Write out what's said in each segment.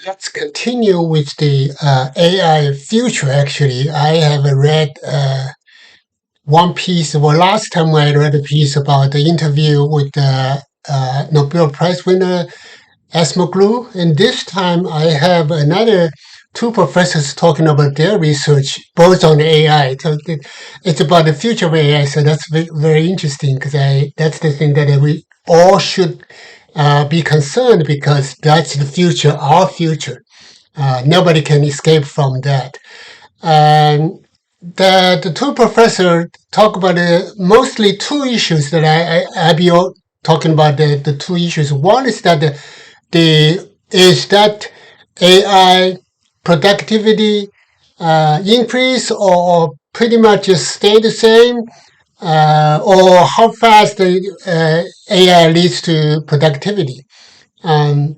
Let's continue with the AI future. Actually, I have read one piece. Well, last time I read a piece about the interview with the Nobel Prize winner Asmoglu, and this time I have another two professors talking about their research, both on AI. So it's about the future of AI. So that's very interesting because that's the thing that we all should be concerned because that's the future, our future. Nobody can escape from that. And the two professors talk about mostly two issues that I be talking about the two issues. One is that that AI productivity increase or pretty much just stay the same, or how fast the AI leads to productivity. Um,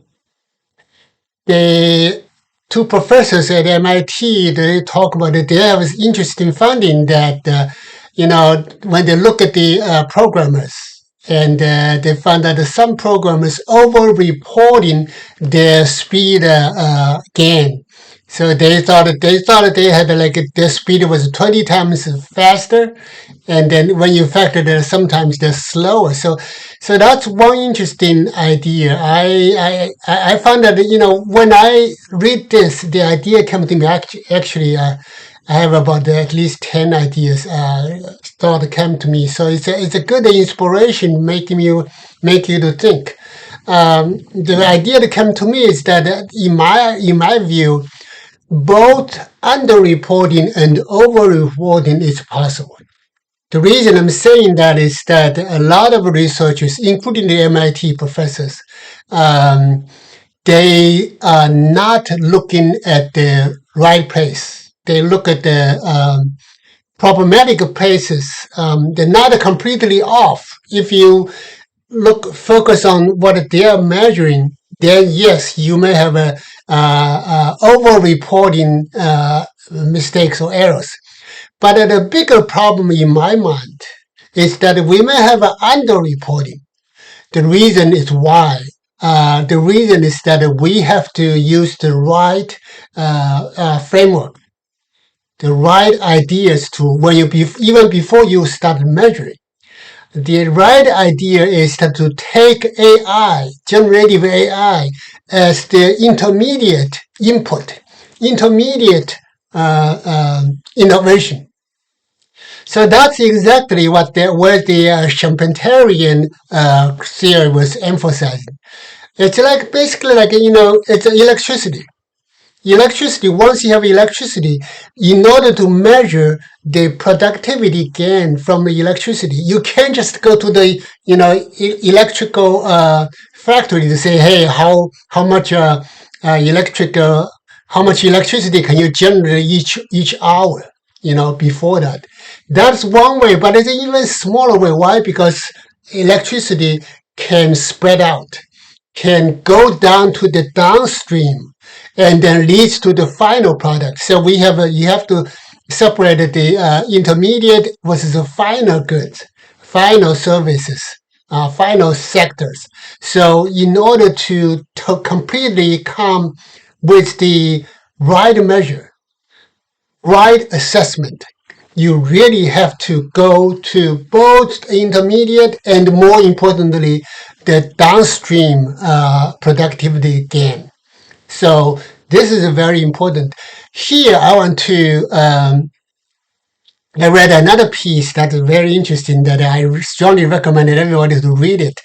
the two professors at MIT, they talk about it. They have this interesting finding that, when they look at the programmers, and they found that some programmers over-reporting their speed gain. So they thought they had like their speed was 20 times faster, and then when you factor that sometimes they're slower. So that's one interesting idea. I found that when I read this, the idea came to me actually. I have about at least 10 ideas thought came to me. So it's a good inspiration make you to think. The idea that came to me is that in my view, both underreporting and overreporting is possible. The reason I'm saying that is that a lot of researchers, including the MIT professors, um, they are not looking at the right place. They look at the problematic places. They're not completely off. If you focus on what they are measuring, then yes, you may have over-reporting mistakes or errors. But the bigger problem in my mind is that we may have under-reporting. The reason is why. The reason is that we have to use the right framework, the right ideas to when even before you start measuring. The right idea is to take AI, generative AI, as the intermediate input, intermediate innovation. So that's exactly where the Schumpeterian theory was emphasizing. It's like basically like it's electricity. Electricity. Once you have electricity, in order to measure the productivity gain from the electricity, you can't just go to the electrical factory to say, hey, how much how much electricity can you generate each hour? Before that, that's one way, but it's an even smaller way. Why? Because electricity can spread out, can go down to the downstream, and then leads to the final product. So you have to separate the intermediate versus the final goods, final services, final sectors. So in order to completely come with the right measure, right assessment, you really have to go to both the intermediate and, more importantly, the downstream productivity gain. So this is very important. Here, I want to. I read another piece that is very interesting that I strongly recommend everybody to read it.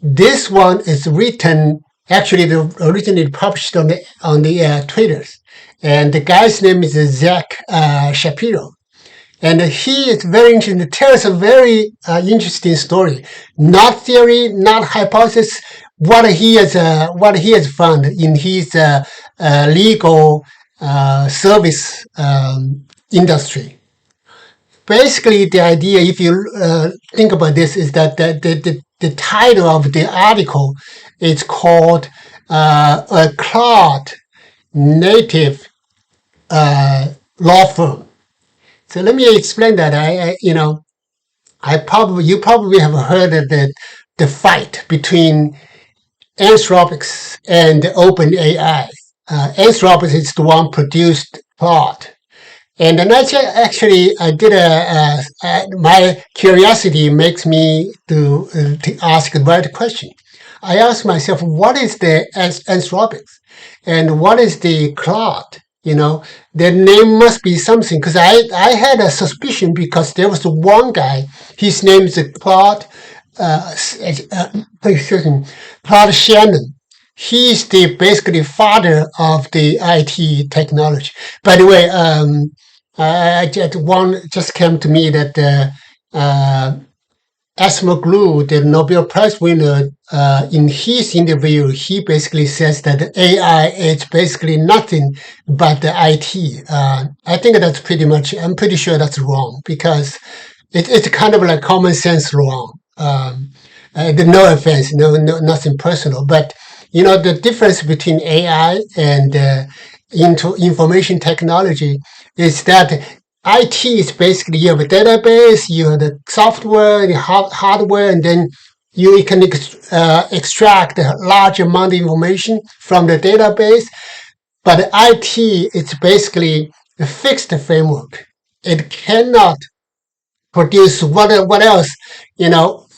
This one is written actually originally published on the Twitters, and the guy's name is Zach Shapiro. And he is very interesting. He tells a very interesting story. Not theory, not hypothesis. What he has found in his legal service industry. Basically, the idea, if you think about this, is that the title of the article is called "A Cloud Native Law Firm." So let me explain that. You probably have heard of the fight between Anthropics and OpenAI. Anthropic is the one produced Claude. And then I did my curiosity makes me to ask the right question. I asked myself, what is the Anthropic and what is the Claude? The name must be something, because I had a suspicion, because there was one guy, his name is Claude, Claude Shannon. He's the basically father of the IT technology. By the way, just came to me that Asmoglu, the Nobel Prize winner, in his interview, he basically says that AI is basically nothing but the IT. I think that's pretty much, I'm pretty sure that's wrong, because it's kind of like common sense wrong. No offense, nothing personal, but the difference between AI and into information technology is that IT is basically you have a database, you have the software, the hardware, and then you can extract a large amount of information from the database. But IT is basically a fixed framework. It cannot produce what else,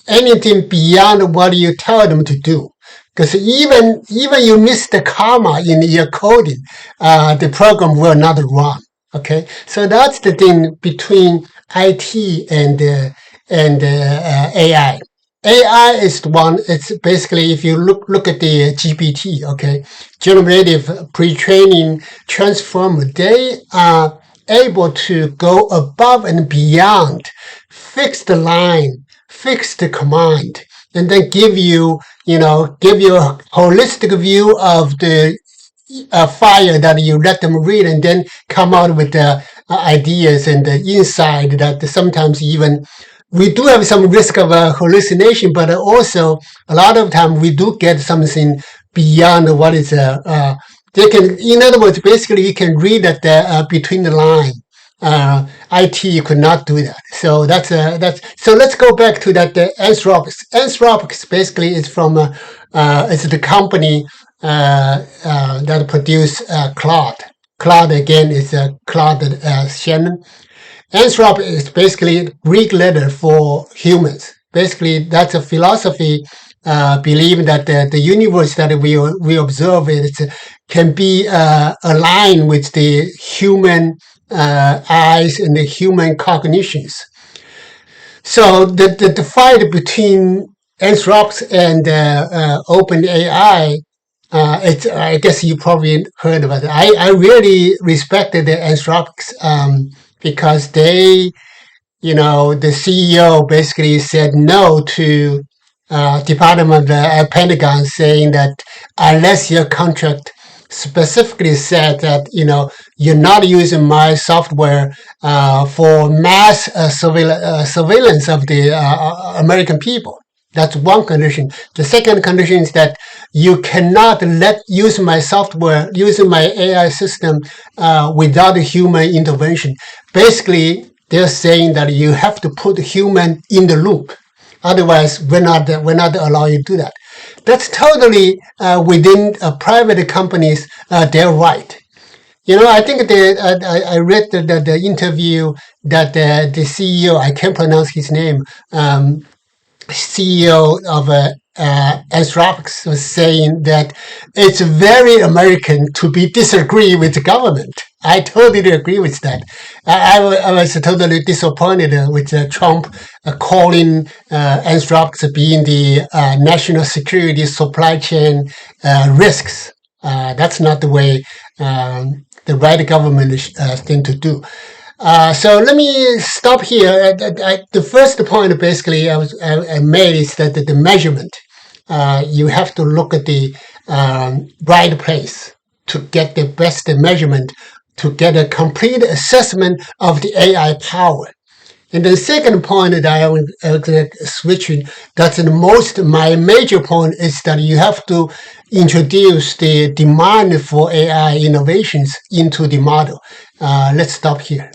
anything beyond what you tell them to do. Because even you miss the comma in your coding, the program will not run. Okay, so that's the thing between IT and AI. AI is the one. It's basically, if you look at the GPT, okay, generative pre-training transformer, they are able to go above and beyond, fix the line, fix the command, and then give you a holistic view of the file that you let them read, and then come out with the ideas and the insight that sometimes even we do have some risk of hallucination, but also a lot of time we do get something beyond what is they can. In other words, basically you can read that between the line. IT could not do that. So that's so let's go back to that Anthropic. Anthropic basically is from it's the company that produced Claude. Claude again is Claude Shannon. Anthropic is basically Greek letter for humans. Basically, that's a philosophy believe that the universe that we observe can be aligned with the human eyes and the human cognitions. So the fight between Anthropic and OpenAI, I guess you probably heard about it. I really respected the Anthropic because they, the CEO basically said no to Department of Pentagon, saying that unless your contract specifically said that you're not using my software for mass surveillance of the American people. That's one condition. The second condition is that you cannot use my software, using my AI system without human intervention. Basically, they're saying that you have to put human in the loop. Otherwise, we're not allow you to do that. That's totally within private companies, their right. I think I read the interview that the CEO, I can't pronounce his name, CEO of Anthropic was saying that it's very American to be disagree with the government. I totally agree with that. I was totally disappointed with Trump calling Anthropic being the national security supply chain risks. That's not the way the right government thing to do. So let me stop here. The first point basically I made is that the measurement. You have to look at the right place to get the best measurement, to get a complete assessment of the AI power. And the second point that I will switch, that's my major point, is that you have to introduce the demand for AI innovations into the model. Let's stop here.